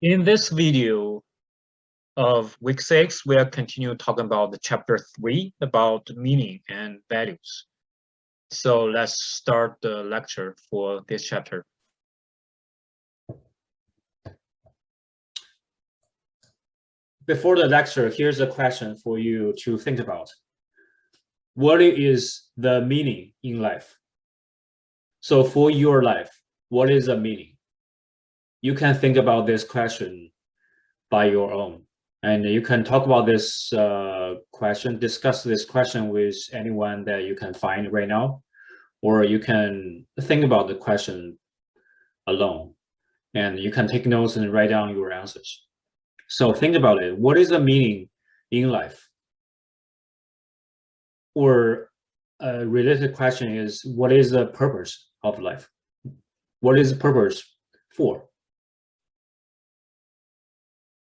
In this video of week 6, we'll continue talking about the chapter 3 about meaning and values. So let's start the lecture for this chapter. Before the lecture, here's a question for you to think about. What is the meaning in life? So for your life, what is the meaning? You can think about this question by your own. And you can talk about this question, discuss this question with anyone that you can find right now, or you can think about the question alone. And you can take notes and write down your answers. So think about it. What is the meaning in life? Or a related question is, what is the purpose of life? What is the purpose for?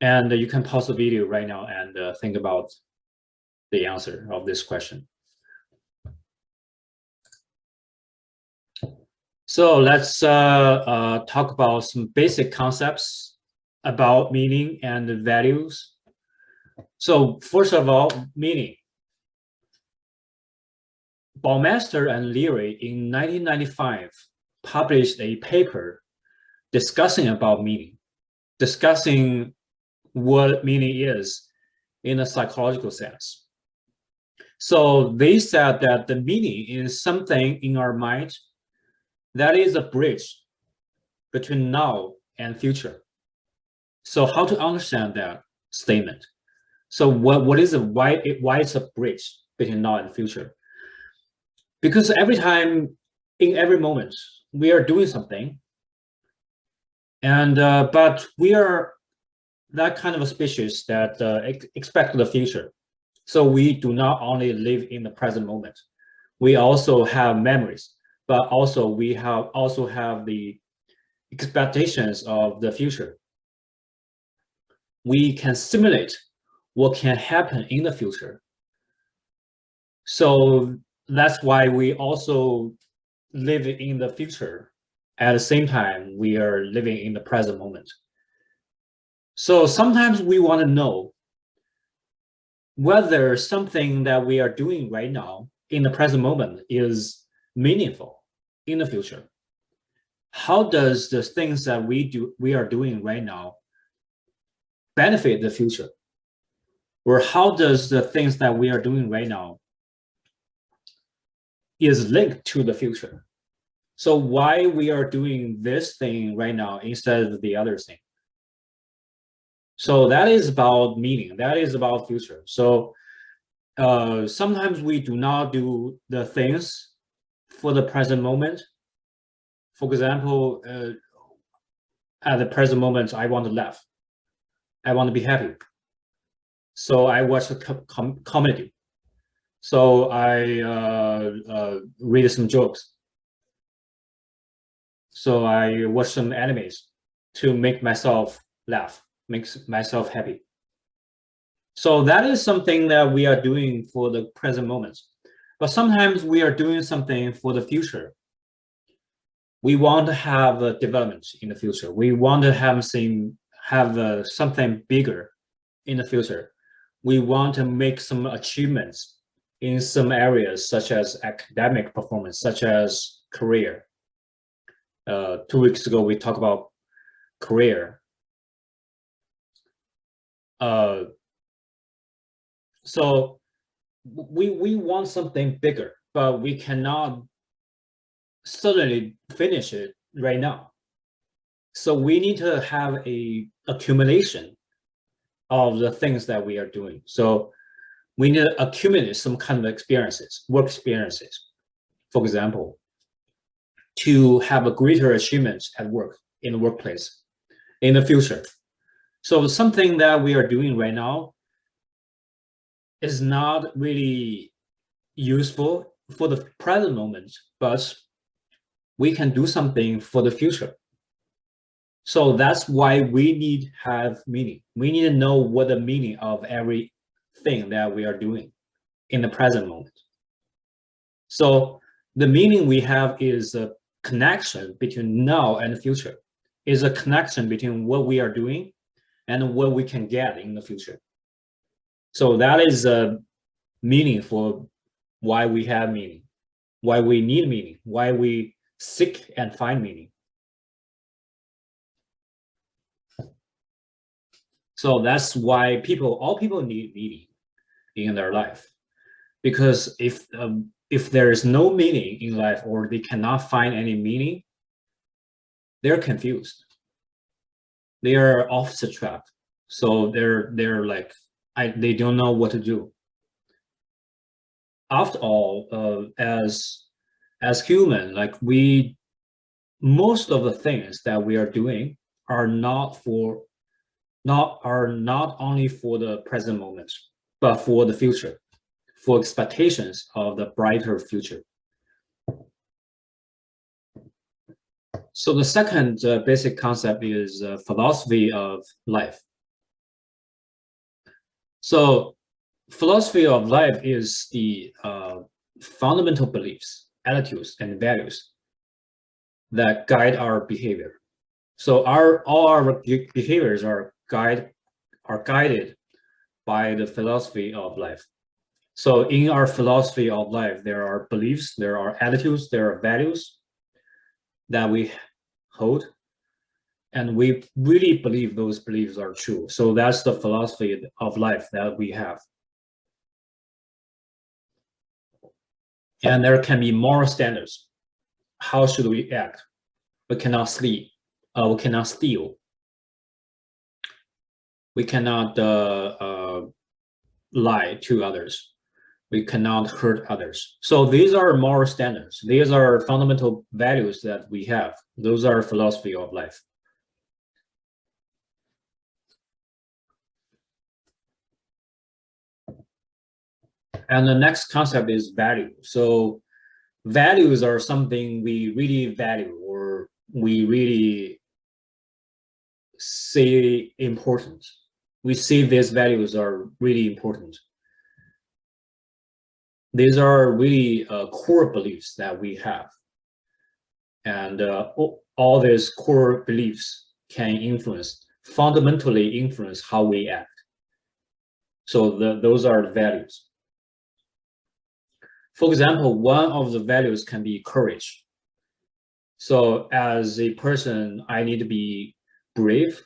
And you can pause the video right now and think about the answer of this question. So let's talk about some basic concepts about meaning and values. So first of all, meaning. Baumeister and Leary in 1995 published a paper discussing about meaning, discussing what meaning is in a psychological sense. So they said that the meaning is something in our mind that is a bridge between now and future. So how to understand that statement? So what is why it's a bridge between now and future? Because every time, in every moment, we are doing something, and but we are that kind of a species that expect the future. So we do not only live in the present moment, we also have memories, but also we also have the expectations of the future. We can simulate what can happen in the future. So that's why we also live in the future. At the same time, we are living in the present moment. So sometimes we want to know whether something that we are doing right now in the present moment is meaningful in the future. How does the things that we are doing right now benefit the future? Or how does the things that we are doing right now is linked to the future? So why we are doing this thing right now instead of the other thing? So that is about meaning, that is about future. So sometimes we do not do the things for the present moment. For example, at the present moment, I want to laugh. I want to be happy. So I watch a comedy. So I read some jokes. So I watch some animes to make myself laugh, makes myself happy. So that is something that we are doing for the present moment. But sometimes we are doing something for the future. We want to have a development in the future. We want to have something bigger in the future. We want to make some achievements in some areas, such as academic performance, such as career. 2 weeks ago, we talked about career. So we want something bigger, but we cannot suddenly finish it right now. So we need to have a accumulation of the things that we are doing. So we need to accumulate some kind of experiences, work experiences, for example, to have a greater achievements at work, in the workplace, in the future. So something that we are doing right now is not really useful for the present moment, but we can do something for the future. So that's why we need to have meaning. We need to know what the meaning of everything that we are doing in the present moment. So the meaning we have is a connection between now and the future. is a connection between what we are doing and what we can get in the future. So that is a meaning for why we have meaning, why we need meaning, why we seek and find meaning. So that's why all people need meaning in their life, because if there is no meaning in life, or they cannot find any meaning, they're confused. They are off the track. So they're like, they don't know what to do. After all, as human, like most of the things that we are doing are not only for the present moment, but for the future, for expectations of the brighter future. So the second basic concept is philosophy of life. So philosophy of life is the fundamental beliefs, attitudes, and values that guide our behavior. So all our behaviors are guided by the philosophy of life. So in our philosophy of life, there are beliefs, there are attitudes, there are values that we hold, and we really believe those beliefs are true. So that's the philosophy of life that we have. And there can be moral standards. How should we act? We cannot sleep. We cannot steal. We cannot lie to others. We cannot hurt others. So these are moral standards. These are fundamental values that we have. Those are philosophy of life. And the next concept is value. So values are something we really value, or we really see important. We see these values are really important. These are really core beliefs that we have. And all these core beliefs can fundamentally influence how we act. So those are the values. For example, one of the values can be courage. So as a person, I need to be brave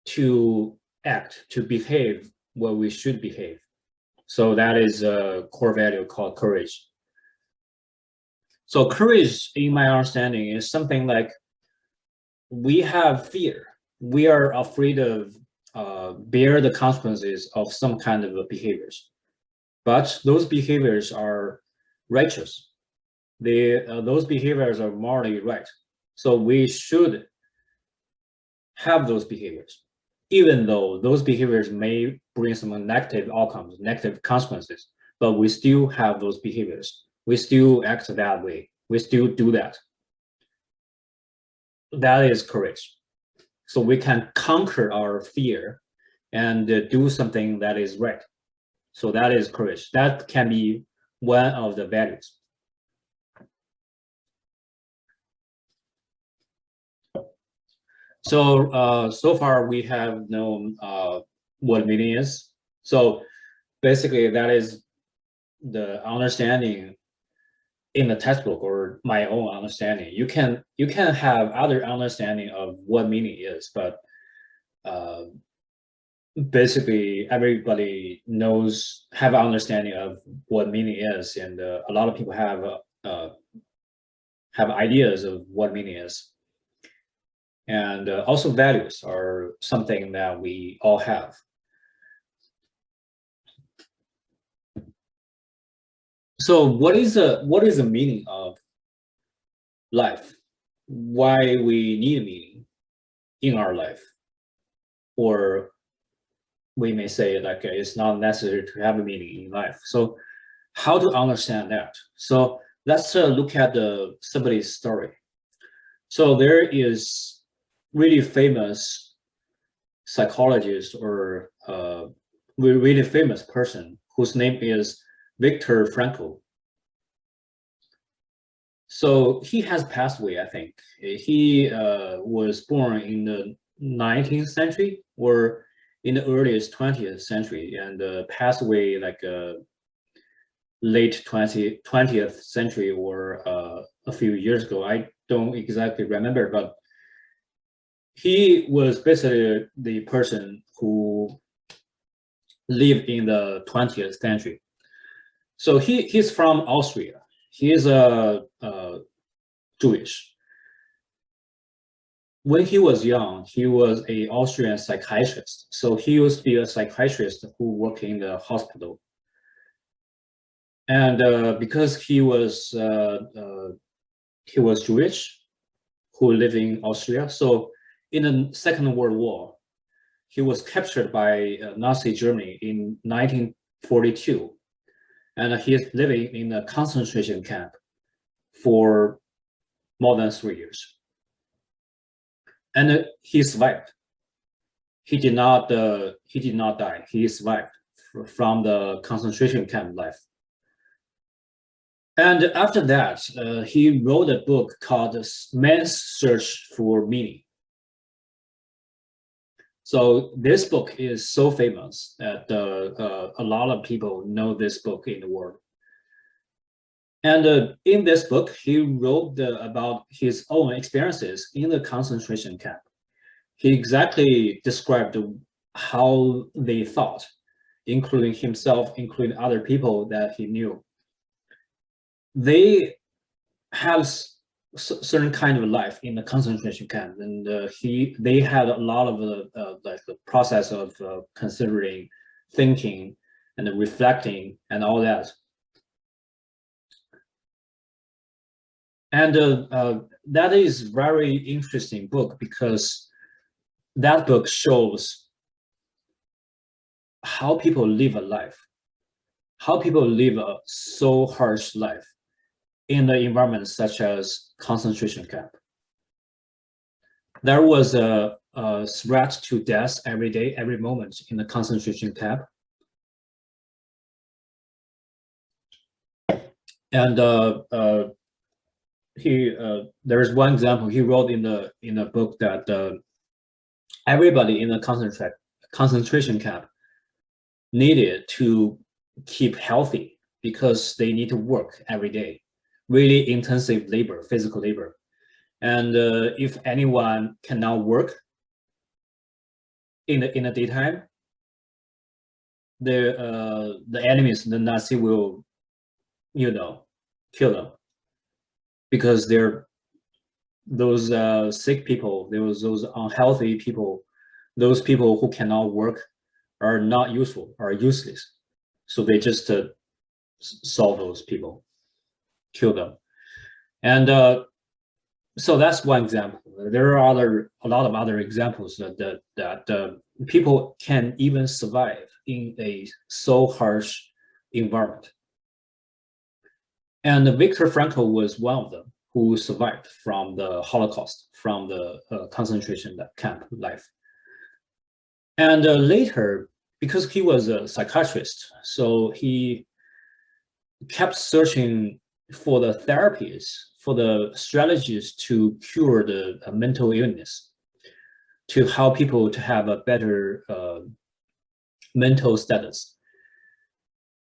to act, to behave what we should behave. So that is a core value called courage. So courage, in my understanding, is something like we have fear. We are afraid of bear the consequences of some kind of behaviors. But those behaviors are righteous. Those behaviors are morally right. So we should have those behaviors, even though those behaviors may bring some negative outcomes, negative consequences, but we still have those behaviors. We still act that way. We still do that. That is courage. So we can conquer our fear and do something that is right. So that is courage. That can be one of the values. So so far we have known what meaning is. So basically that is the understanding in the textbook, or my own understanding. You can have other understanding of what meaning is, but basically everybody have an understanding of what meaning is, and a lot of people have ideas of what meaning is. And also values are something that we all have. So what is the meaning of life? Why we need meaning in our life? Or we may say like it's not necessary to have a meaning in life. So how to understand that? So let's look at somebody's story. So there is really famous psychologist, or really famous person whose name is Viktor Frankl. So he has passed away, I think. He was born in the 19th century or in the earliest 20th century, and passed away like late 20th century or a few years ago. I don't exactly remember, but he was basically the person who lived in the 20th century. So he's from Austria. He is Jewish. When he was young, he was an Austrian psychiatrist. So he used to be a psychiatrist who worked in the hospital. And because he was Jewish, who lived in Austria, so in the Second World War, he was captured by Nazi Germany in 1942, and he is living in a concentration camp for more than 3 years. And he survived. He did not die. He survived from the concentration camp life. And after that, he wrote a book called Man's Search for Meaning. So this book is so famous that a lot of people know this book in the world. And in this book, he wrote about his own experiences in the concentration camp. He exactly described how they thought, including himself, including other people that he knew. They had certain kind of life in the concentration camp, and they had a lot of like the process of considering, thinking, and reflecting, and all that. And that is very interesting book because that book shows how people live a life, how people live a so harsh life in the environment such as concentration camp. There was a threat to death every day, every moment in the concentration camp. And there is one example he wrote in the book that everybody in the concentration camp needed to keep healthy because they need to work every day, really intensive labor, physical labor. And if anyone cannot work in the daytime, the enemies, the Nazi will, kill them, because they're those sick people, those unhealthy people, those people who cannot work are not useful, are useless. So they just solve those people, kill them. And so that's one example. There are a lot of other examples that people can even survive in a so harsh environment. And Viktor Frankl was one of them who survived from the Holocaust, from the concentration camp life. And later, because he was a psychiatrist, so he kept searching for the therapies, for the strategies to cure the mental illness, to help people to have a better mental status.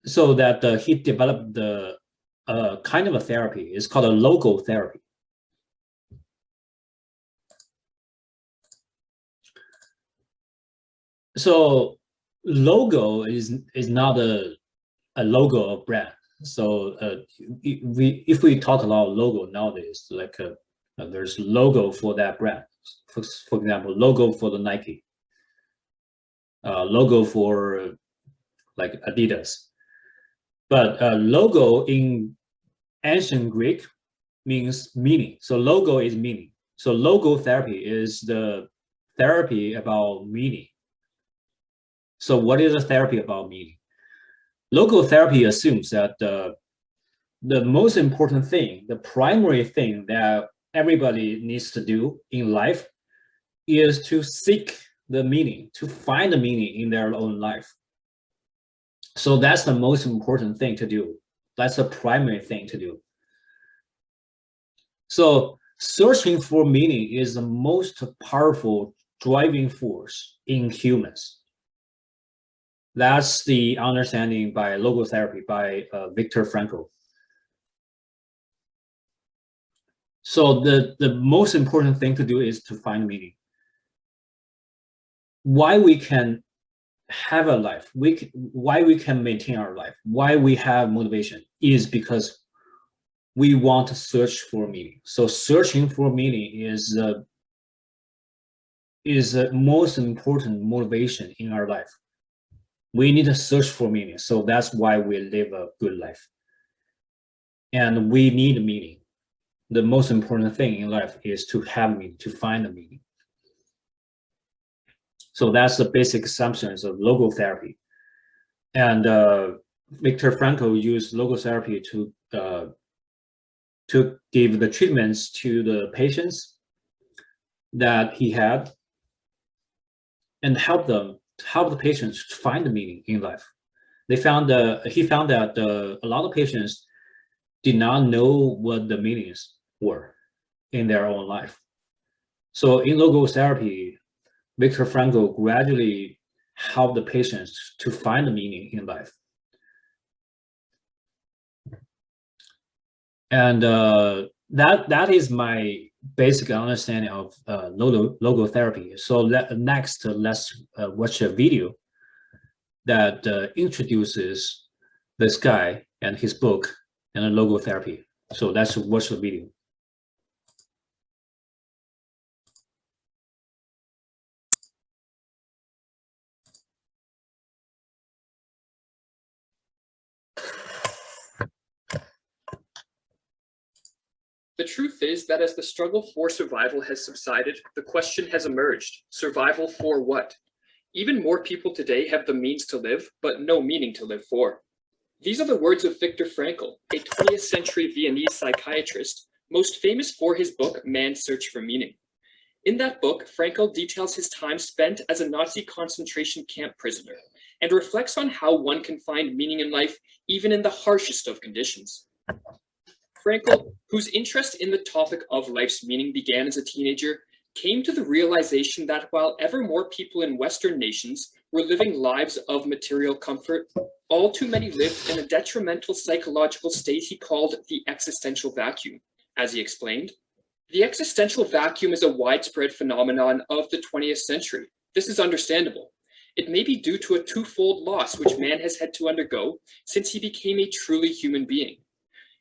So that he developed the kind of a therapy. It's called a logotherapy. So logo is not a logo of brand. So if we talk about logo nowadays, like there's logo for that brand. For example, logo for the Nike, logo for like Adidas. But logo in ancient Greek means meaning. So logo is meaning. So logotherapy is the therapy about meaning. So what is a therapy about meaning? Logotherapy assumes that the most important thing, the primary thing that everybody needs to do in life is to seek the meaning, to find the meaning in their own life. So that's the most important thing to do. That's the primary thing to do. So searching for meaning is the most powerful driving force in humans. That's the understanding by logotherapy by Viktor Frankl. So the most important thing to do is to find meaning. Why we can have a life, why we can maintain our life, why we have motivation is because we want to search for meaning. So searching for meaning is the most important motivation in our life. We need to search for meaning. So that's why we live a good life. And we need meaning. The most important thing in life is to have meaning, to find the meaning. So that's the basic assumptions of logotherapy. And Viktor Frankl used logotherapy to give the treatments to the patients that he had and help the patients find the meaning in life. He found that a lot of patients did not know what the meanings were in their own life. So in logotherapy, Viktor Frankl gradually helped the patients to find the meaning in life. And that is my basic understanding of logotherapy. So next, let's watch a video that introduces this guy and his book and logotherapy. So let's watch the video. The truth is that as the struggle for survival has subsided, the question has emerged: survival for what? Even more people today have the means to live, but no meaning to live for. These are the words of Viktor Frankl, a 20th century Viennese psychiatrist, most famous for his book, Man's Search for Meaning. In that book, Frankl details his time spent as a Nazi concentration camp prisoner and reflects on how one can find meaning in life even in the harshest of conditions. Frankl, whose interest in the topic of life's meaning began as a teenager, came to the realization that while ever more people in Western nations were living lives of material comfort, all too many lived in a detrimental psychological state he called the existential vacuum. As he explained, the existential vacuum is a widespread phenomenon of the 20th century. This is understandable. It may be due to a twofold loss which man has had to undergo since he became a truly human being.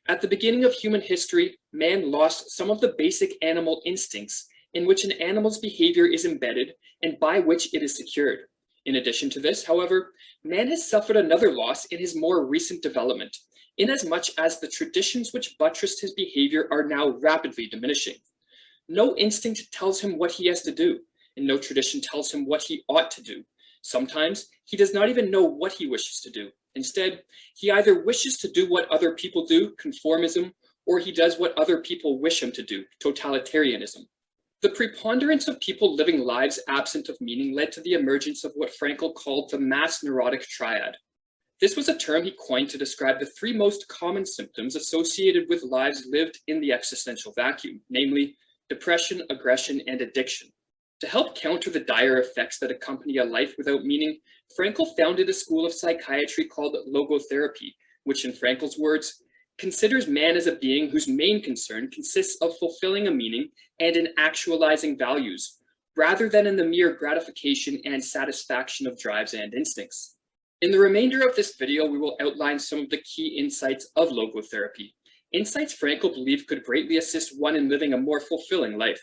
At the beginning of human history, man lost some of the basic animal instincts in which an animal's behavior is embedded and by which it is secured. In addition to this, however, man has suffered another loss in his more recent development, inasmuch as the traditions which buttressed his behavior are now rapidly diminishing. No instinct tells him what he has to do, and no tradition tells him what he ought to do. Sometimes he does not even know what he wishes to do. Instead, he either wishes to do what other people do, conformism, or he does what other people wish him to do, totalitarianism. The preponderance of people living lives absent of meaning led to the emergence of what Frankl called the mass neurotic triad. This was a term he coined to describe the three most common symptoms associated with lives lived in the existential vacuum, namely depression, aggression, and addiction. To help counter the dire effects that accompany a life without meaning, Frankl founded a school of psychiatry called logotherapy, which in Frankl's words, considers man as a being whose main concern consists of fulfilling a meaning and in actualizing values, rather than in the mere gratification and satisfaction of drives and instincts. In the remainder of this video, we will outline some of the key insights of logotherapy, insights Frankl believed could greatly assist one in living a more fulfilling life.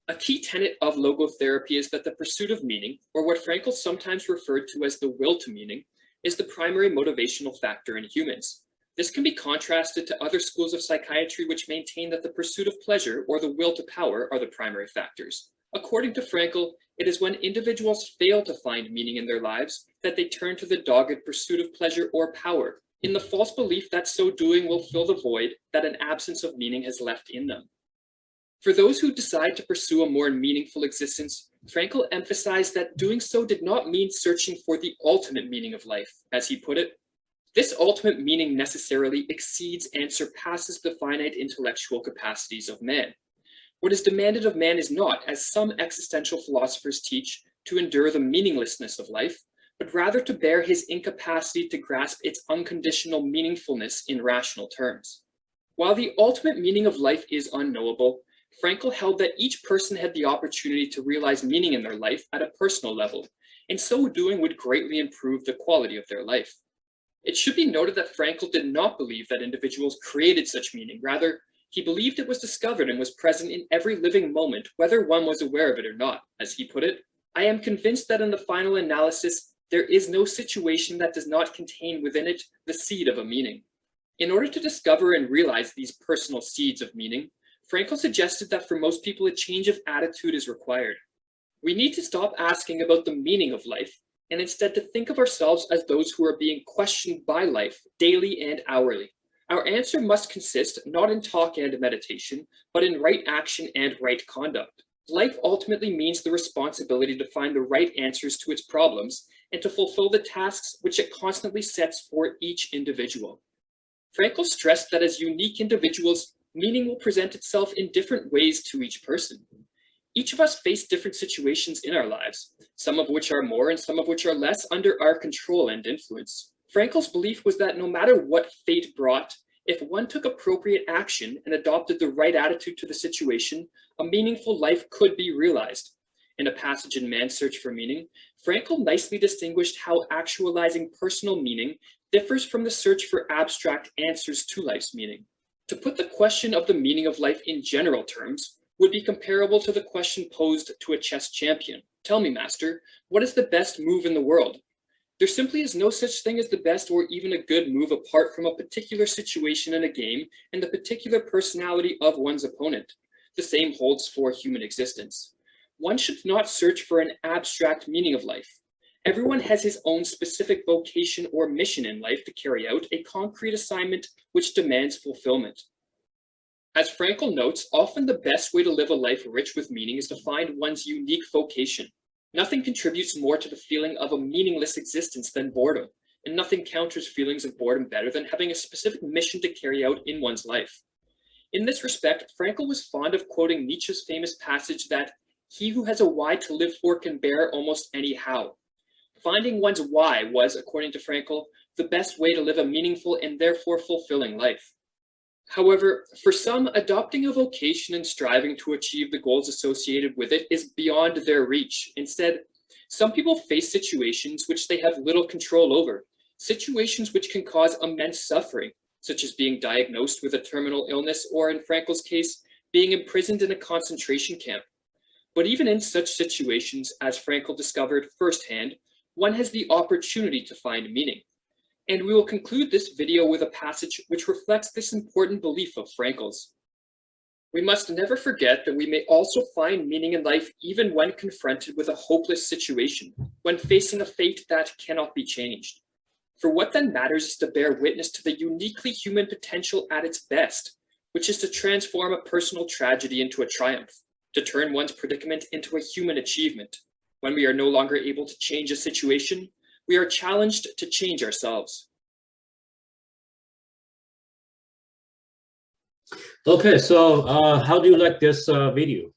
A key tenet of logotherapy is that the pursuit of meaning, or what Frankl sometimes referred to as the will to meaning, is the primary motivational factor in humans. This can be contrasted to other schools of psychiatry which maintain that the pursuit of pleasure or the will to power are the primary factors. According to Frankl, it is when individuals fail to find meaning in their lives that they turn to the dogged pursuit of pleasure or power, in the false belief that so doing will fill the void that an absence of meaning has left in them. For those who decide to pursue a more meaningful existence, Frankl emphasized that doing so did not mean searching for the ultimate meaning of life. As he put it, This ultimate meaning necessarily exceeds and surpasses the finite intellectual capacities of man. What is demanded of man is not, as some existential philosophers teach, to endure the meaninglessness of life, but rather to bear his incapacity to grasp its unconditional meaningfulness in rational terms. While the ultimate meaning of life is unknowable, Frankl held that each person had the opportunity to realize meaning in their life at a personal level, and so doing would greatly improve the quality of their life. It should be noted that Frankl did not believe that individuals created such meaning. Rather, he believed it was discovered and was present in every living moment, whether one was aware of it or not. As he put it, "I am convinced that in the final analysis, there is no situation that does not contain within it the seed of a meaning." In order to discover and realize these personal seeds of meaning, Frankl suggested that for most people a change of attitude is required. We need to stop asking about the meaning of life, and instead to think of ourselves as those who are being questioned by life daily and hourly. Our answer must consist not in talk and meditation, but in right action and right conduct. Life ultimately means the responsibility to find the right answers to its problems and to fulfill the tasks which it constantly sets for each individual. Frankl stressed that as unique individuals, meaning will present itself in different ways to each person. Each of us face different situations in our lives, some of which are more and some of which are less under our control and influence. Frankl's belief was that no matter what fate brought, if one took appropriate action and adopted the right attitude to the situation, a meaningful life could be realized. In a passage in Man's Search for Meaning, Frankl nicely distinguished how actualizing personal meaning differs from the search for abstract answers to life's meaning. To put the question of the meaning of life in general terms would be comparable to the question posed to a chess champion. "Tell me, master, what is the best move in the world?" There simply is no such thing as the best or even a good move apart from a particular situation in a game and the particular personality of one's opponent. The same holds for human existence. One should not search for an abstract meaning of life. Everyone has his own specific vocation or mission in life to carry out a concrete assignment which demands fulfillment. As Frankl notes, often the best way to live a life rich with meaning is to find one's unique vocation. Nothing contributes more to the feeling of a meaningless existence than boredom, and nothing counters feelings of boredom better than having a specific mission to carry out in one's life. In this respect, Frankl was fond of quoting Nietzsche's famous passage that "he who has a why to live for can bear almost any how." Finding one's why was, according to Frankl, the best way to live a meaningful and therefore fulfilling life. However, for some, adopting a vocation and striving to achieve the goals associated with it is beyond their reach. Instead, some people face situations which they have little control over, situations which can cause immense suffering, such as being diagnosed with a terminal illness or, in Frankl's case, being imprisoned in a concentration camp. But even in such situations, as Frankl discovered firsthand, one has the opportunity to find meaning. And we will conclude this video with a passage which reflects this important belief of Frankl's. "We must never forget that we may also find meaning in life even when confronted with a hopeless situation, when facing a fate that cannot be changed. For what then matters is to bear witness to the uniquely human potential at its best, which is to transform a personal tragedy into a triumph, to turn one's predicament into a human achievement. When we are no longer able to change a situation, we are challenged to change ourselves." Okay, so how do you like this video?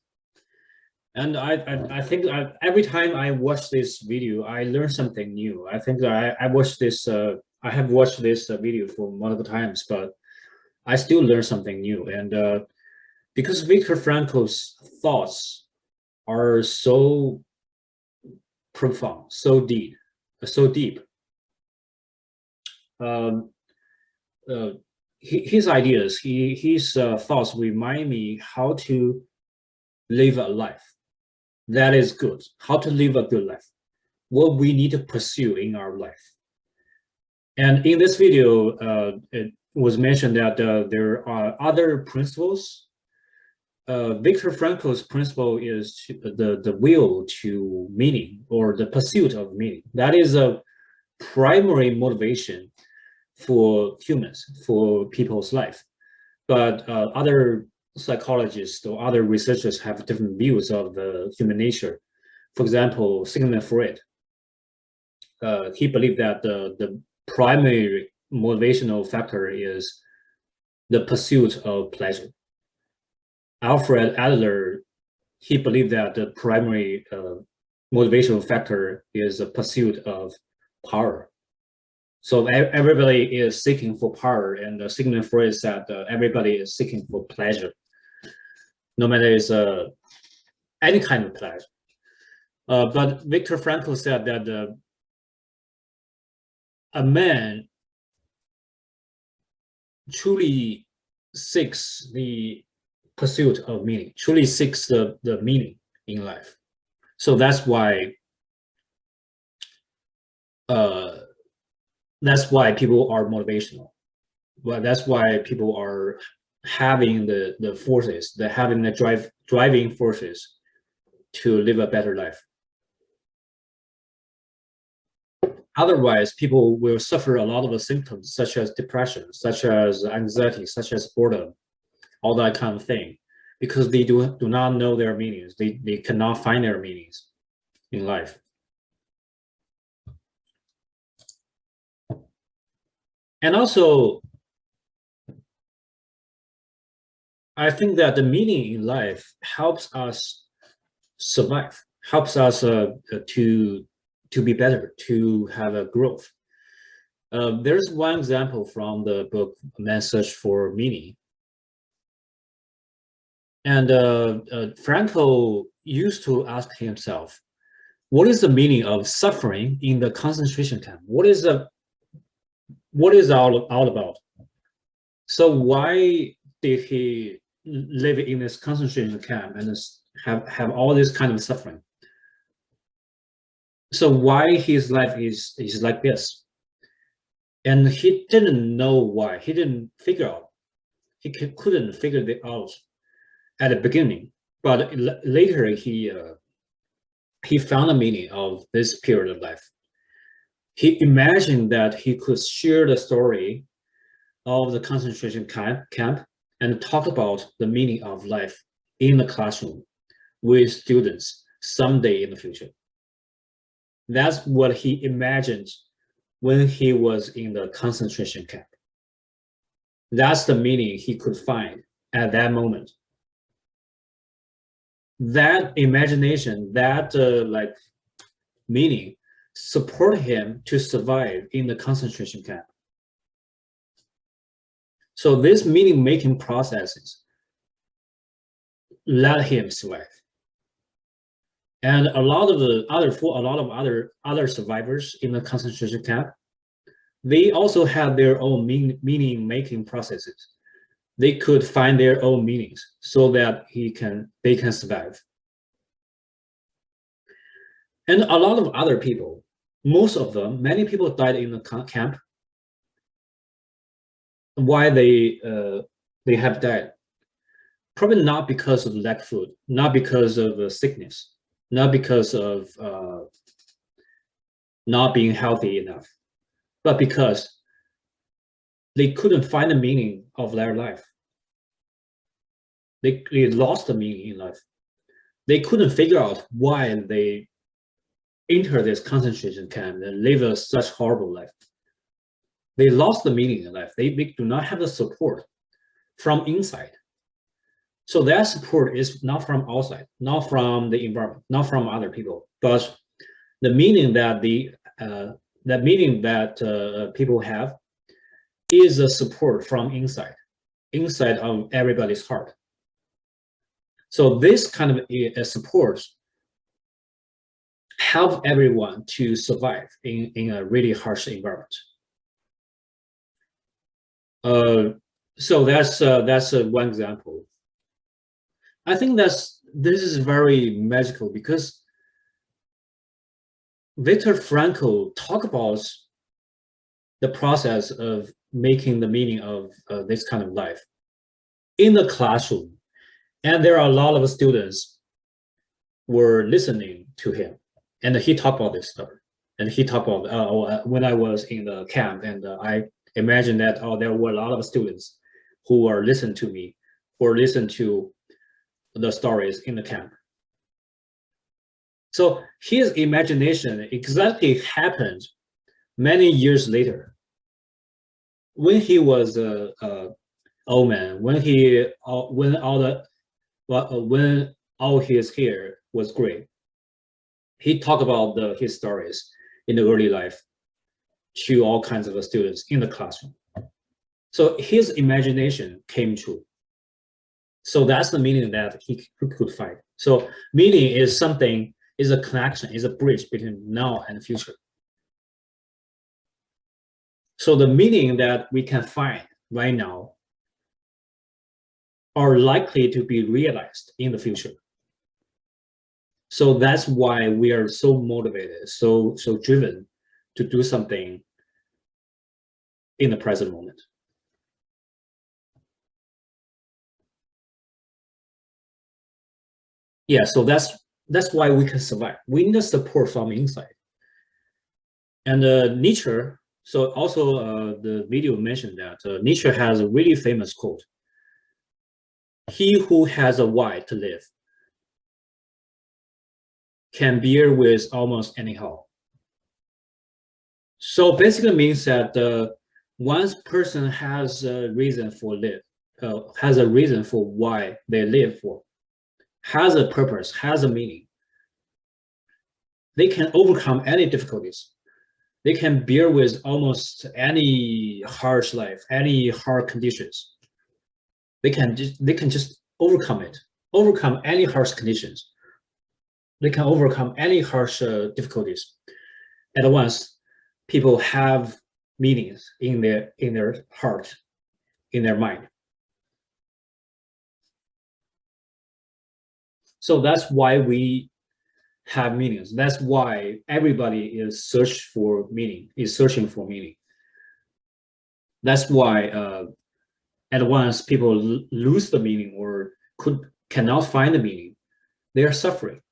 And I think every time I watch this video, I learn something new. I think that I watched this. I have watched this video for multiple times, but I still learn something new. And because Viktor Frankl's thoughts are so profound, so deep. His ideas, his thoughts remind me how to live a life that is good, how to live a good life, what we need to pursue in our life. And in this video, it was mentioned that there are other principles. Viktor Frankl's principle is the will to meaning, or the pursuit of meaning. That is a primary motivation for humans, for people's life. But other psychologists or other researchers have different views of the human nature. For example, Sigmund Freud, he believed that the primary motivational factor is the pursuit of pleasure. Alfred Adler, he believed that the primary motivational factor is the pursuit of power. So everybody is seeking for power, and the Sigmund Freud said everybody is seeking for pleasure, no matter it's any kind of pleasure. But Viktor Frankl said that a man truly seeks the pursuit of meaning, truly seeks the meaning in life. So that's why people are motivational. Well, that's why people are having the forces, having the driving forces to live a better life. Otherwise, people will suffer a lot of the symptoms, such as depression, such as anxiety, such as boredom, all that kind of thing, because they do not know their meanings. They cannot find their meanings in life. And also, I think that the meaning in life helps us survive, helps us to be better, to have a growth. There's one example from the book Man's Search for Meaning. And Frankl used to ask himself, what is the meaning of suffering in the concentration camp? What is all about? So why did he live in this concentration camp and have all this kind of suffering? So why his life is like this? And he didn't know why. He didn't figure out. He couldn't figure it out at the beginning. But later he found the meaning of this period of life. He imagined that he could share the story of the concentration camp and talk about the meaning of life in the classroom with students someday in the future. That's what he imagined when he was in the concentration camp. That's the meaning he could find at that moment. That imagination, that meaning, support him to survive in the concentration camp. So this meaning-making processes let him survive. And a lot of other survivors in the concentration camp, they also have their own meaning-making processes. They could find their own meanings so that they can survive. And a lot of other people, many people died in the camp. Why they have died? Probably not because of lack of food, not because of sickness, not because of not being healthy enough, but because they couldn't find the meaning of their life. They lost the meaning in life. They couldn't figure out why they enter this concentration camp and live such horrible life. They lost the meaning in life. They do not have the support from inside. So that support is not from outside, not from the environment, not from other people, but the meaning that people have is a support from inside of everybody's heart. So this kind of support help everyone to survive in a really harsh environment. So that's one example. I think this is very magical because Viktor Frankl talked about the process of making the meaning of this kind of life in the classroom, and there are a lot of students were listening to him, and he talked about this stuff. And he talked about when I was in the camp, and I imagine that there were a lot of students who were listening to me, or listened to the stories in the camp. So his imagination exactly happened many years later. when he was a old man, when all his hair was gray, he talked about his stories in the early life to all kinds of students in the classroom. So his imagination came true. So that's the meaning that he could find. So meaning is something, is a connection, is a bridge between now and the future. So the meaning that we can find right now are likely to be realized in the future. So that's why we are so motivated, so driven to do something in the present moment. Yeah, so that's why we can survive. We need support from inside. And Nietzsche, so also the video mentioned that Nietzsche has a really famous quote: "He who has a why to live can bear with almost anyhow." So basically means that once person has a reason for live, has a reason for why they live for, has a purpose, has a meaning, they can overcome any difficulties. They can bear with almost any harsh life, any hard conditions. They can just overcome it, overcome any harsh conditions. They can overcome any harsh difficulties. At once, people have meanings in their heart, in their mind. So that's why we have meanings. That's why everybody is searching for meaning. That's why at once people lose the meaning or cannot find the meaning. They are suffering.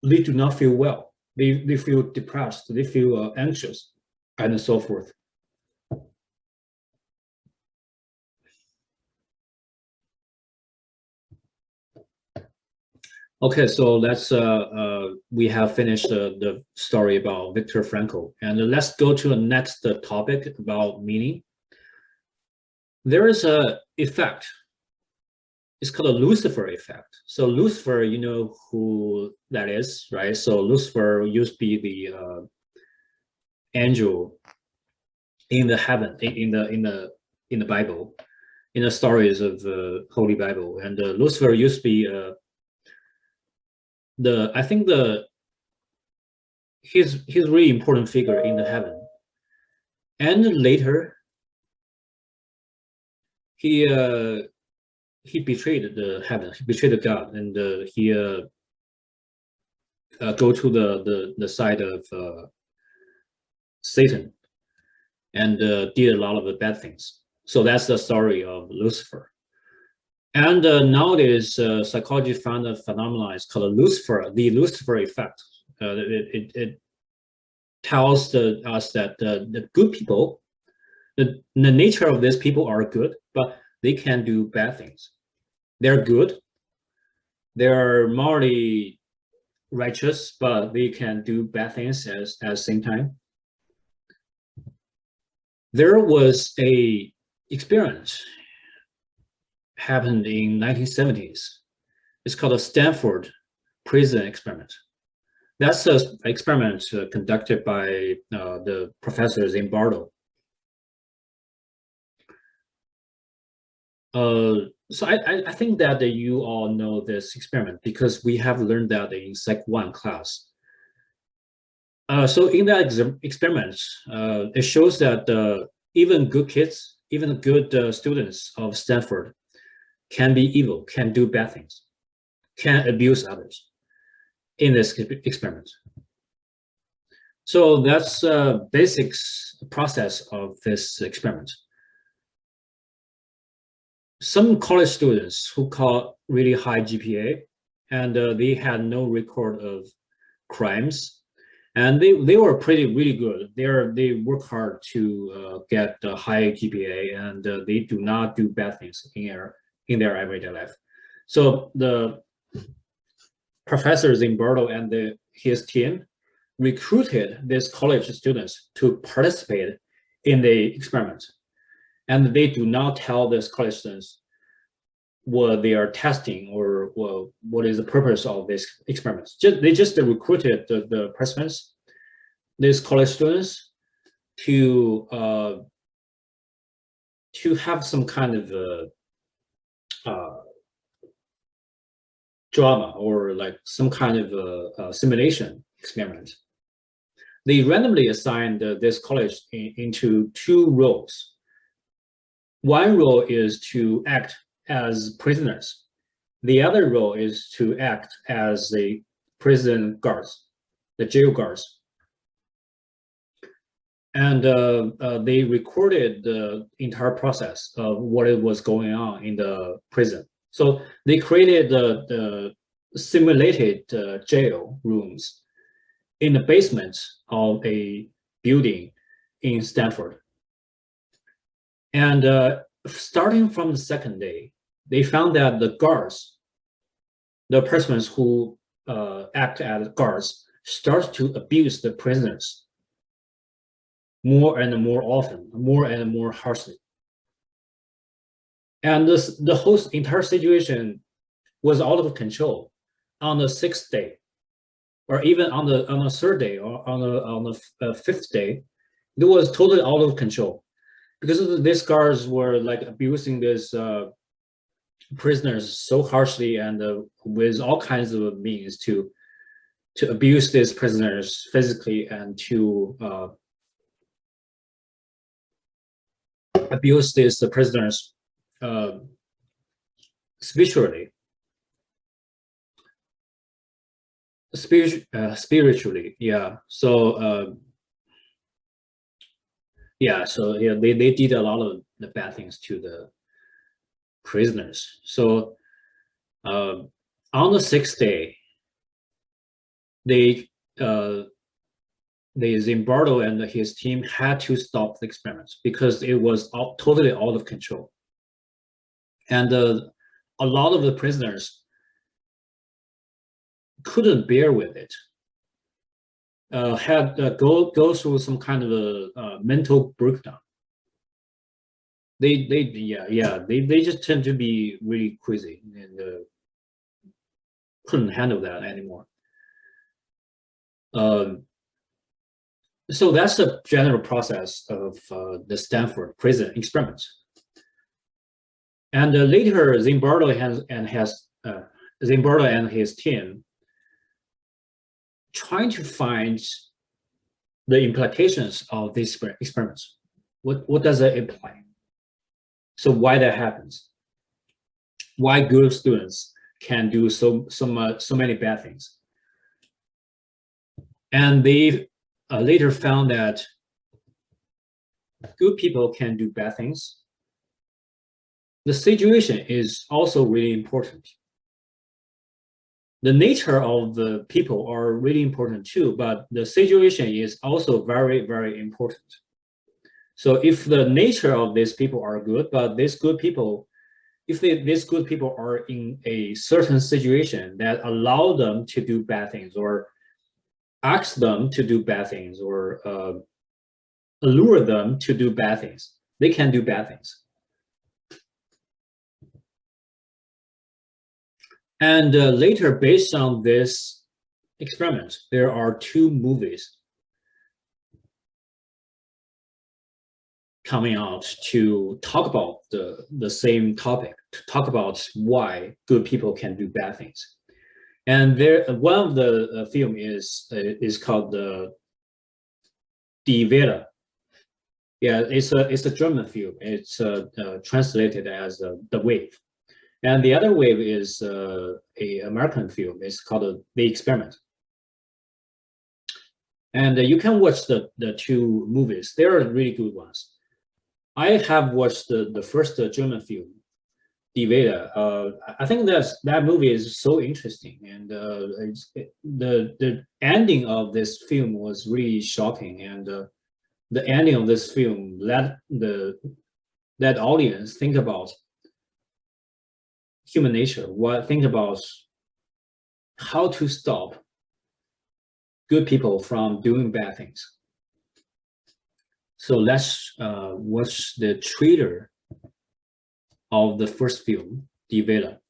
They do not feel well. They feel depressed. They feel anxious, and so forth. Okay, so we have finished the story about Viktor Frankl, and let's go to the next topic about meaning. There is a effect. It's called a Lucifer effect. So Lucifer, you know who that is, right? So Lucifer used to be the angel in the heaven, in the Bible, in the stories of the Holy Bible, and Lucifer used to be he's really important figure in the heaven, and later he betrayed the heaven, he betrayed God, and he go to the side of Satan, and did a lot of the bad things. So that's the story of Lucifer. And nowadays, psychology found a phenomenon is called the Lucifer effect. It tells us that the good people, the nature of these people are good, but they can do bad things. They're good, they're morally righteous, but they can do bad things at the same time. There was a experiment happened in 1970s. It's called a Stanford prison experiment. That's an experiment conducted by the professors in Bardo. So I think that you all know this experiment because we have learned that in Psych1 class. So in that experiment, it shows that even good kids, even good students of Stanford can be evil, can do bad things, can abuse others in this experiment. So that's the basic process of this experiment. Some college students who got really high GPA, and they had no record of crimes, and they were really good. They work hard to get a high GPA, and they do not do bad things in their everyday life. So the professors in Bardo and his team recruited these college students to participate in the experiment. And they do not tell the college students what they are testing or what is the purpose of this experiment. They just recruited the participants, these college students, to have some kind of drama or like some kind of simulation experiment. They randomly assigned this college into two roles. One role is to act as prisoners. The other role is to act as the prison guards, the jail guards. And they recorded the entire process of what it was going on in the prison. So they created the simulated jail rooms in the basement of a building in Stanford. And starting from the second day, they found that the guards, the persons who act as guards, start to abuse the prisoners more and more often, more and more harshly. And the whole entire situation was out of control on the sixth day, or even on the third day, or on the fifth day. It was totally out of control because these guards were like abusing these prisoners so harshly and with all kinds of means to abuse these prisoners physically and to abuse these prisoners spiritually. Spiritually, yeah. So they did a lot of the bad things to the prisoners. So on the sixth day, Zimbardo and his team had to stop the experiments because it was totally out of control. And a lot of the prisoners couldn't bear with it, had go through some kind of a mental breakdown. They just tend to be really crazy and couldn't handle that anymore. So that's the general process of the Stanford prison experiments. And later, Zimbardo and his team trying to find the implications of these experiments. What does it imply? So why that happens? Why good students can do so many bad things? And they later found that good people can do bad things. The situation is also really important. The nature of the people are really important too, but the situation is also very, very important. So if the nature of these people are good, but these good people, if these good people are in a certain situation that allow them to do bad things or ask them to do bad things or allure them to do bad things, they can do bad things. And later, based on this experiment, there are two movies coming out to talk about the same topic, to talk about why good people can do bad things. And there, one of the film is called the Die Welle. Yeah, it's a German film. It's translated as The Wave. And the other wave is a American film. It's called The Experiment. And you can watch the two movies. They are really good ones. I have watched the first German film, Die Welle. I think that movie is so interesting, and the ending of this film was really shocking. And the ending of this film let that audience think about human nature. Think about how to stop good people from doing bad things. So let's watch the trailer of the first film, Die Welle.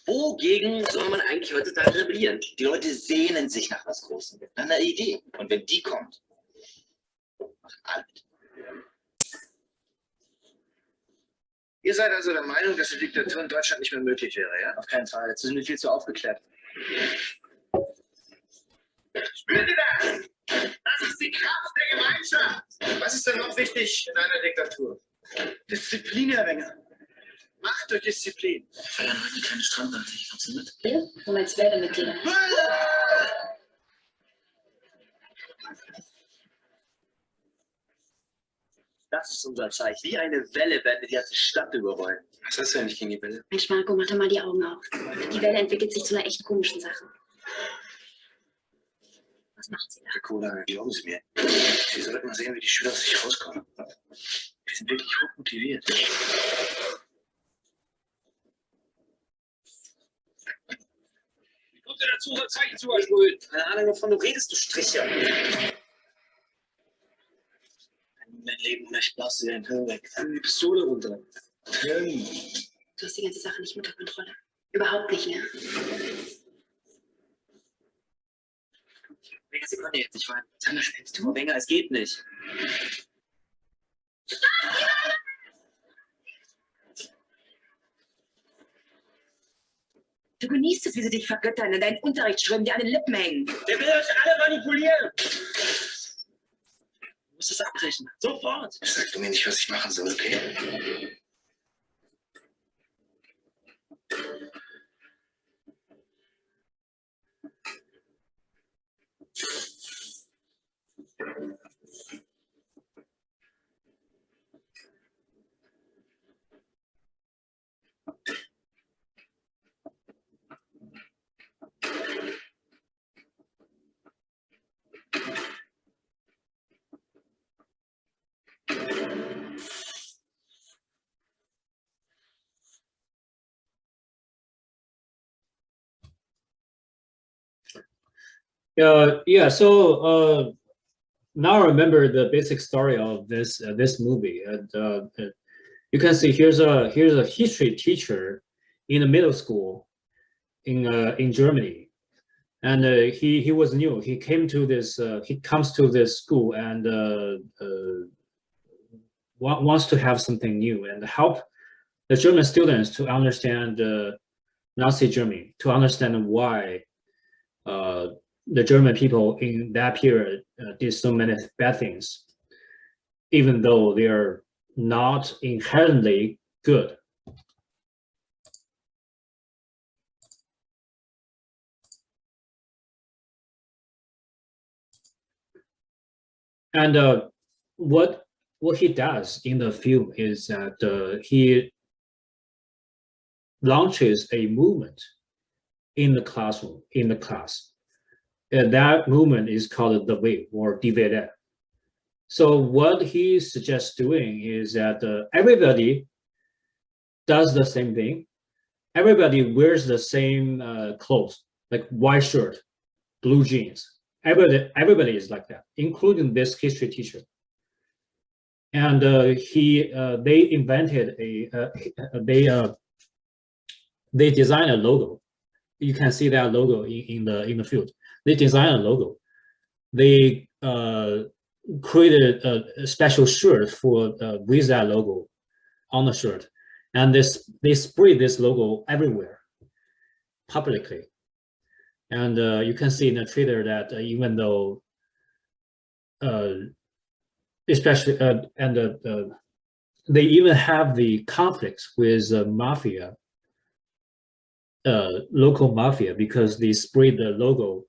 Wogegen soll man eigentlich heutzutage rebellieren? Die Leute sehnen sich nach was Großem, nach einer Idee. Und wenn die kommt, machen alle mit. Ihr seid also der Meinung, dass die Diktatur in Deutschland nicht mehr möglich wäre, ja? Auf keinen Fall. Dazu sind wir viel zu aufgeklärt. Spürt ihr das? Das ist die Kraft der Gemeinschaft. Was ist denn noch wichtig in einer Diktatur? Disziplin, Herr Wenger. Macht durch Disziplin. Wir feiern heute eine kleine Strandparty. Kommst du mit? Ja, du meinst Werbemitglieder. Das ist unser Zeichen. Wie eine Welle werden wir die ganze Stadt überrollen. Was hast du eigentlich gegen die Welle? Mensch, Marco, mach doch mal die Augen auf. Die Welle entwickelt sich zu einer echt komischen Sache. Was macht sie da? Der Cola, glauben Sie mir. Sie sollten mal sehen, wie die Schüler aus sich rauskommen. Die sind wirklich hoch motiviert. Kommt ihr dazu, unser Zeichen zu ersprühen? Keine Ahnung, wovon du redest, du Stricher. Wenn du mein Leben möchtest, blast du dir den Hirn weg. Die Pistole runter. Du hast die ganze Sache nicht unter Kontrolle. Überhaupt nicht mehr. Wenger, Sie können jetzt nicht weinen. Sag mal, spinnst du? Wenger, es geht nicht. Du genießt es, wie sie dich vergöttern, in deinen Unterricht schreiben, dir an den Lippen hängen. Der will euch alle manipulieren. Du musst es abbrechen. Sofort. Sag du mir nicht, was ich machen soll, okay? Yeah. So now I remember the basic story of this movie, and you can see here's a history teacher in the middle school in Germany, and he was new. He comes to this school and wants to have something new and help the German students to understand Nazi Germany, to understand why the German people in that period did so many bad things, even though they are not inherently good. And what he does in the film is that he launches a movement in the classroom, in the class. That movement is called the wave or Die Welle. So what he suggests doing is that everybody does the same thing. Everybody wears the same clothes, like white shirt, blue jeans. Everybody is like that, including this history teacher. And they invented they designed a logo. You can see that logo in the field. They designed a logo. They created a special shirt for with that logo on the shirt, and they spread this logo everywhere publicly. And you can see in the trailer that even though, especially they even have the conflicts with mafia, local mafia, because they spread the logo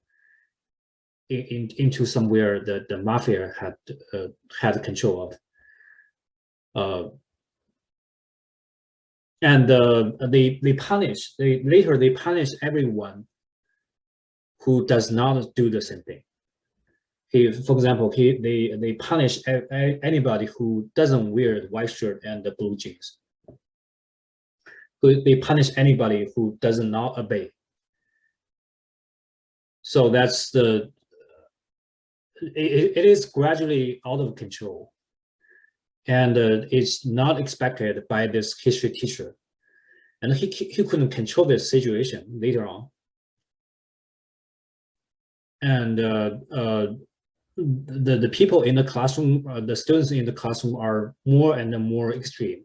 into somewhere that the mafia had control of, and they later punish everyone who does not do the same thing. For example, they punish anybody who doesn't wear the white shirt and the blue jeans. They punish anybody who does not obey. So that's the. It is gradually out of control, and it's not expected by this history teacher, and he couldn't control this situation later on, and the people in the classroom, the students in the classroom are more and more extreme,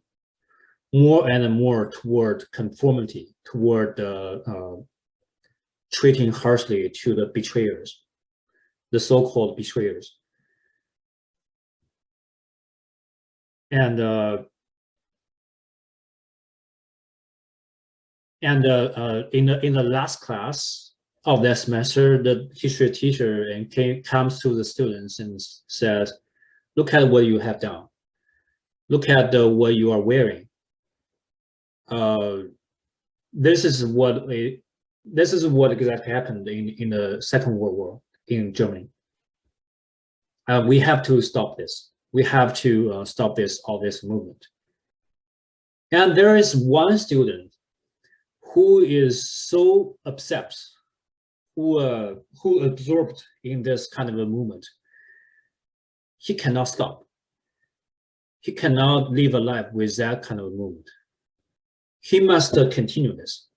more and more toward conformity, toward treating harshly to the betrayers, the so-called betrayers. And in the last class of that semester, the history teacher comes to the students and says, "Look at what you have done. Look at what you are wearing. This is what exactly happened in the Second World War in Germany. We have to stop this. We have to stop all this movement." And there is one student who is so upset, who absorbed in this kind of a movement. He cannot stop. He cannot live a life with that kind of movement. He must continue this.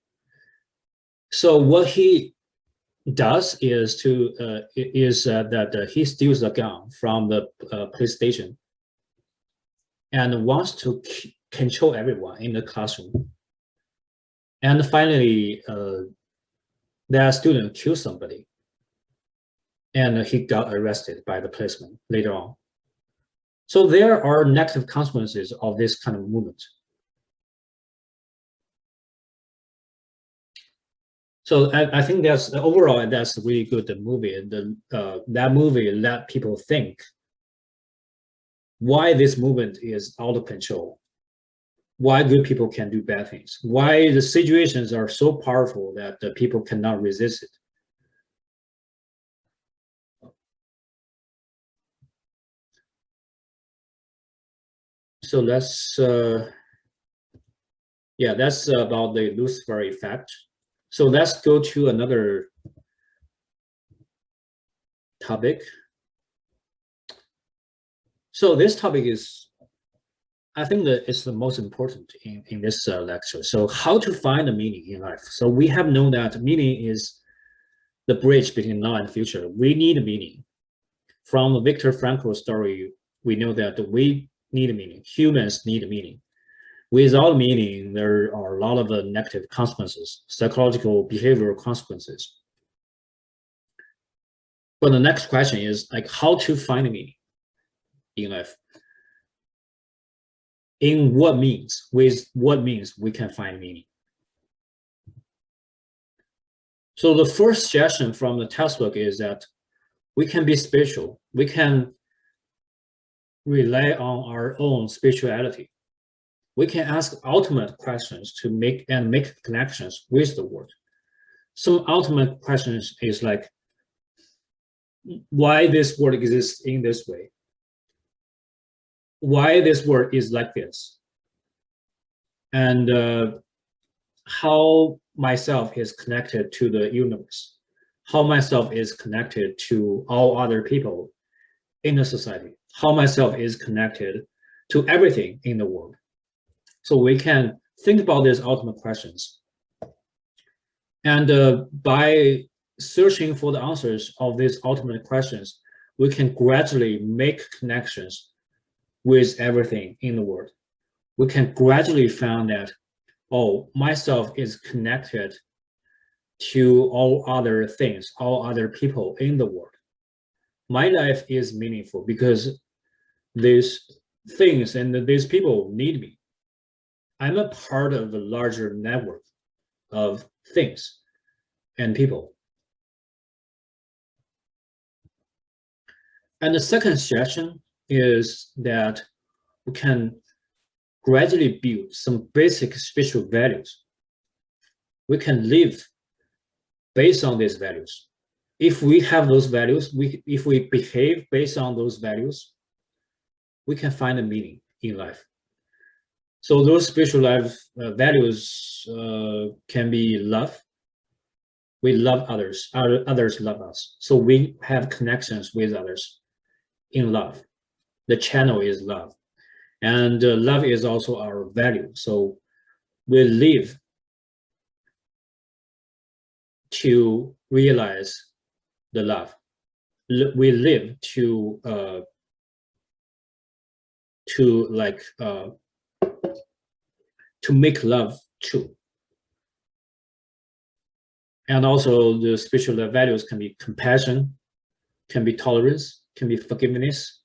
So what he does is that he steals a gun from the police station and wants to control everyone in the classroom. And finally, that student killed somebody, and he got arrested by the policeman later on. So there are negative consequences of this kind of movement. So I think that's overall that's a really good movie. That movie let people think why this movement is out of control, why good people can do bad things, why the situations are so powerful that the people cannot resist it. So that's that's about the Lucifer effect. So let's go to another topic. So this topic is, I think that it's the most important in this lecture. So how to find the meaning in life. So we have known that meaning is the bridge between now and future. We need a meaning. From Viktor Frankl's story, we know that we need a meaning. Humans need a meaning. Without meaning, there are a lot of negative consequences, psychological, behavioral consequences. But the next question is like how to find meaning in life. In what means, with what means we can find meaning. So the first suggestion from the textbook is that we can be spiritual. We can rely on our own spirituality. We can ask ultimate questions to make connections with the world. Some ultimate questions is like, why this world exists in this way? Why this world is like this? And how myself is connected to the universe? How myself is connected to all other people in the society? How myself is connected to everything in the world? So we can think about these ultimate questions. And by searching for the answers of these ultimate questions, we can gradually make connections with everything in the world. We can gradually find that, oh, myself is connected to all other things, all other people in the world. My life is meaningful because these things and these people need me. I'm a part of a larger network of things and people. And the second suggestion is that we can gradually build some basic spiritual values. We can live based on these values. if we have those values, if we behave based on those values, we can find a meaning in life. So those spiritual life values can be love. We love others, others love us. So we have connections with others in love. The channel is love. And love is also our value. So we live to realize the love. We live to make love true. And also the spiritual values can be compassion, can be tolerance, can be forgiveness,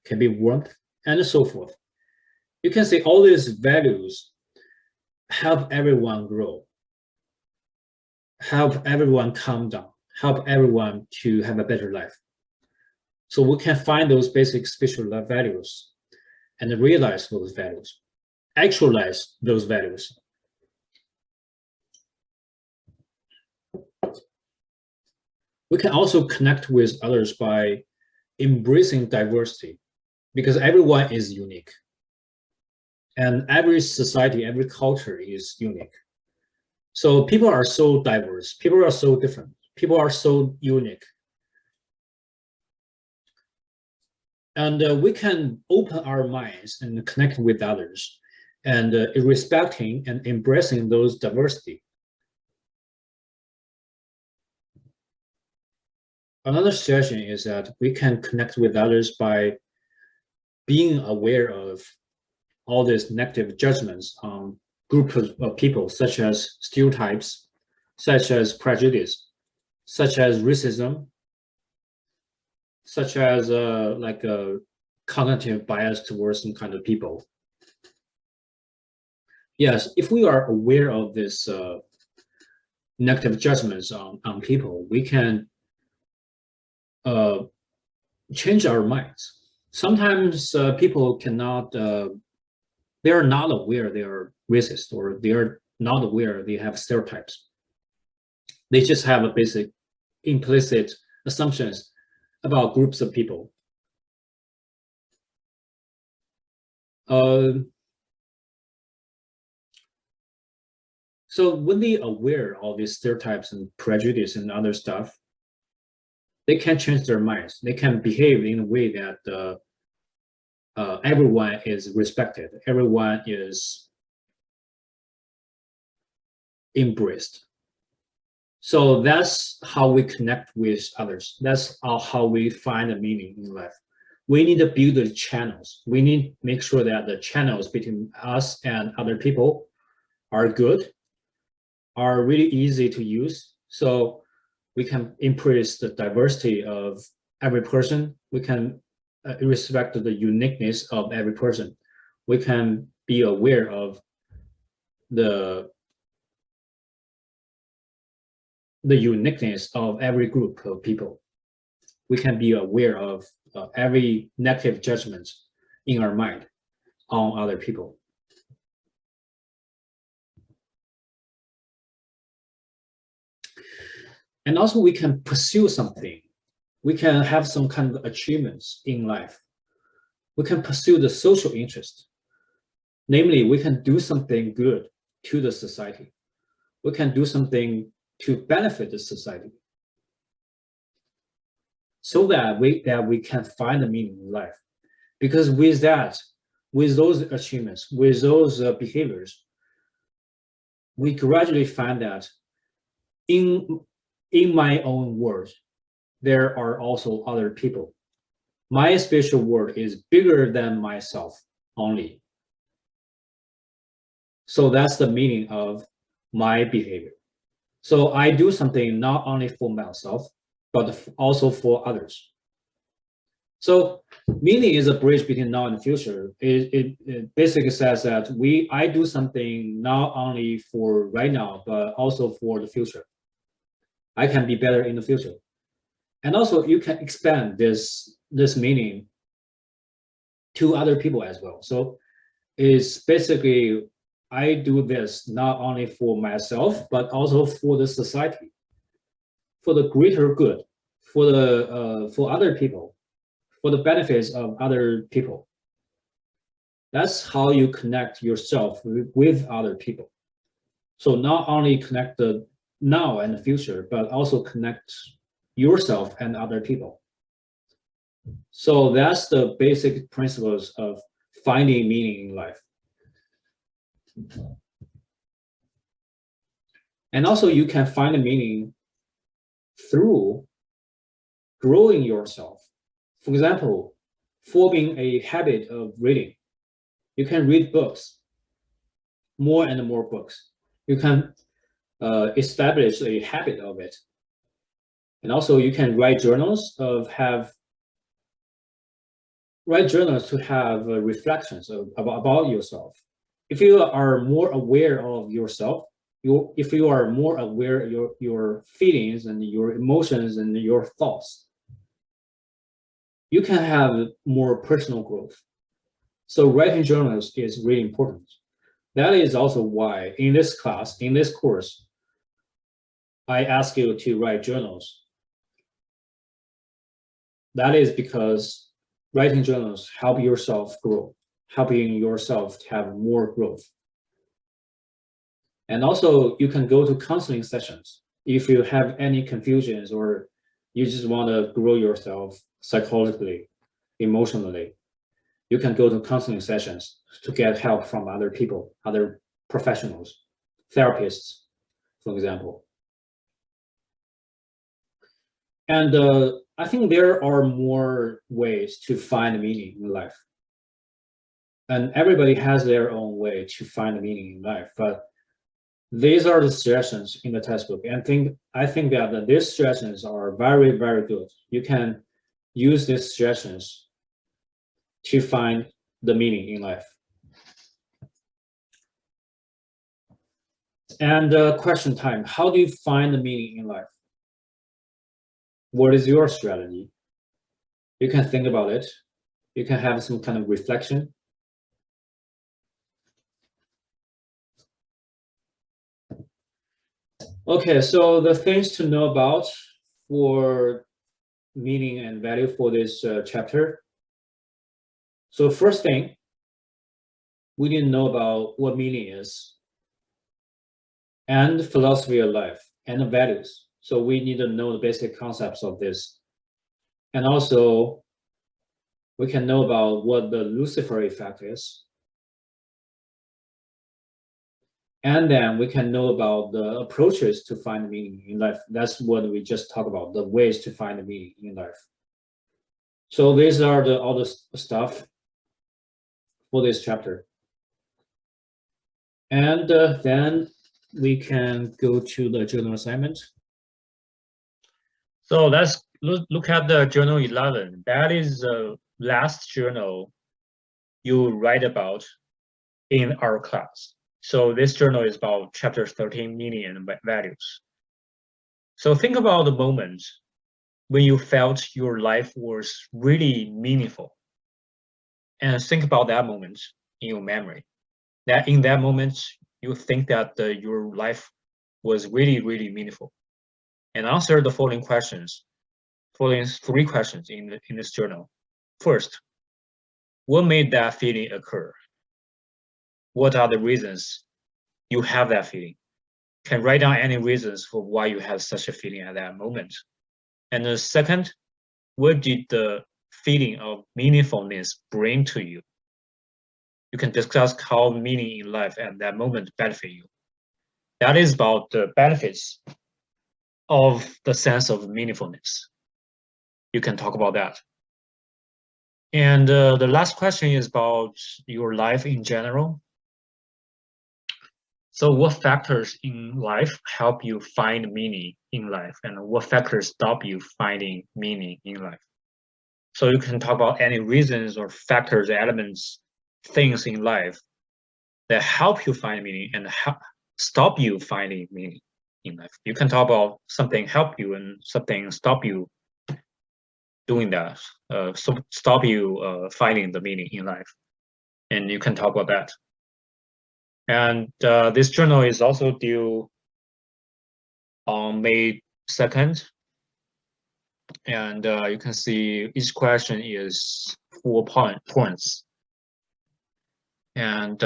can be warmth, and so forth. You can say all these values help everyone grow, help everyone calm down, help everyone to have a better life. So we can find those basic spiritual values and realize those values, actualize those values. We can also connect with others by embracing diversity, because everyone is unique. And every society, every culture is unique. So people are so diverse, people are so different, people are so unique. And we can open our minds and connect with others and respecting and embracing those diversity. Another suggestion is that we can connect with others by being aware of all these negative judgments on groups of people, such as stereotypes, such as prejudice, such as racism, such as like a cognitive bias towards some kind of people. Yes, if we are aware of this negative judgments on people, we can change our minds. Sometimes people cannot, they are not aware they are racist, or they are not aware they have stereotypes. They just have a basic implicit assumptions about groups of people. So when they are aware of these stereotypes and prejudice and other stuff, they can change their minds. They can behave in a way that everyone is respected, everyone is embraced. So that's how we connect with others. That's how we find a meaning in life. We need to build the channels. We need to make sure that the channels between us and other people are good, are really easy to use. So we can embrace the diversity of every person. We can respect the uniqueness of every person. We can be aware of the uniqueness of every group of people. We can be aware of every negative judgment in our mind on other people. And also we can pursue something. We can have some kind of achievements in life. We can pursue the social interest. Namely, we can do something good to the society. We can do something to benefit the society, so that we can find a meaning in life. Because with that, with those achievements, with those behaviors, we gradually find that in my own world, there are also other people. My spiritual world is bigger than myself only. So that's the meaning of my behavior. So I do something not only for myself, but also for others. So meaning is a bridge between now and the future. It basically says that I do something not only for right now, but also for the future. I can be better in the future. And also you can expand this meaning to other people as well. So it's basically, I do this not only for myself, but also for the society, for the greater good, for the for other people, for the benefits of other people. That's how you connect yourself with other people. So not only connect the now and the future, but also connect yourself and other people. So that's the basic principles of finding meaning in life. And also you can find a meaning through growing yourself. For example, forming a habit of reading. You can read books, more and more books. You can establish a habit of it. And also you can write journals to have reflections about yourself. If you are more aware of yourself, if you are more aware of your feelings and your emotions and your thoughts, you can have more personal growth. So writing journals is really important. That is also why in this class, in this course, I ask you to write journals. That is because writing journals help yourself grow, helping yourself to have more growth. And also you can go to counseling sessions if you have any confusions or you just want to grow yourself psychologically, emotionally. You can go to counseling sessions to get help from other people, other professionals, therapists, for example. And I think there are more ways to find meaning in life. And everybody has their own way to find meaning in life, but these are the suggestions in the textbook. And I think that these suggestions are very, very good. You can use these suggestions to find the meaning in life. And question time, how do you find the meaning in life? What is your strategy? You can think about it. You can have some kind of reflection. Okay, so the things to know about for meaning and value for this chapter. So first thing, we need to know about what meaning is and philosophy of life and the values. So we need to know the basic concepts of this. And also we can know about what the Lucifer effect is. And then we can know about the approaches to find meaning in life. That's what we just talked about, the ways to find meaning in life. So these are all the stuff for this chapter. And then we can go to the journal assignment. So let's look at the journal 11. That is the last journal you write about in our class. So this journal is about chapter 13, meaning and values. So think about the moment when you felt your life was really meaningful. And think about that moment in your memory. That in that moment, you think that your life was really, really meaningful. And answer the following three questions in this journal. First, what made that feeling occur? What are the reasons you have that feeling? Can write down any reasons for why you have such a feeling at that moment. And the second, what did the feeling of meaningfulness bring to you? You can discuss how meaning in life at that moment benefit you. That is about the benefits of the sense of meaningfulness. You can talk about that. And the last question is about your life in general. So what factors in life help you find meaning in life, and what factors stop you finding meaning in life? So you can talk about any reasons or factors, elements, things in life that help you find meaning and stop you finding meaning in life. You can talk about something help you and something stop you doing that, so stop you finding the meaning in life. And you can talk about that. And this journal is also due on May 2nd, And you can see each question is 4 points. And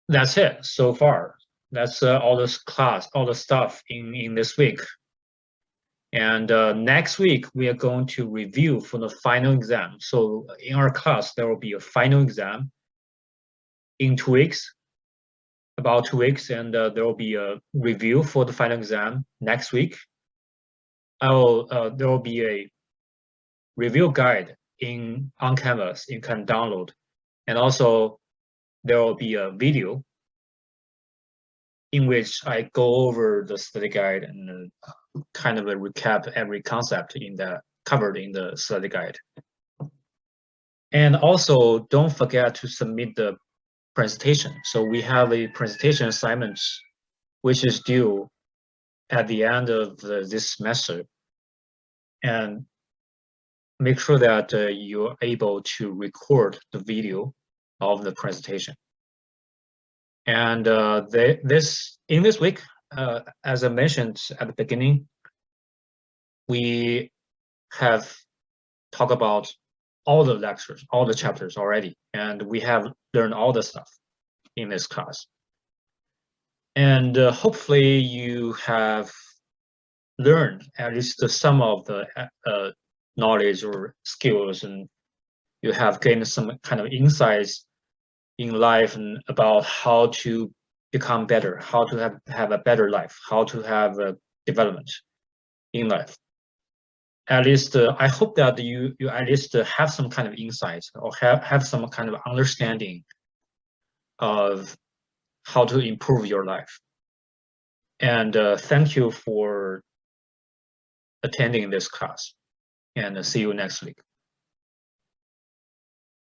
that's it so far. That's all this class, all the stuff in this week. And next week, we are going to review for the final exam. So in our class, there will be a final exam in 2 weeks, about 2 weeks, and there will be a review for the final exam next week. There will be a review guide on Canvas you can download, and also there will be a video in which I go over the study guide and kind of a recap every concept covered in the study guide. And also don't forget to submit the presentation. So we have a presentation assignment which is due at the end of this semester, and make sure that you're able to record the video of the presentation. And in this week, as I mentioned at the beginning, we have talked about all the lectures, all the chapters already, and we have learned all the stuff in this class. And hopefully you have learned at least some of the knowledge or skills, and you have gained some kind of insights in life and about how to become better, how to have a better life, how to have a development in life. At least I hope that you at least have some kind of insights or have some kind of understanding of how to improve your life. And thank you for attending this class, and see you next week.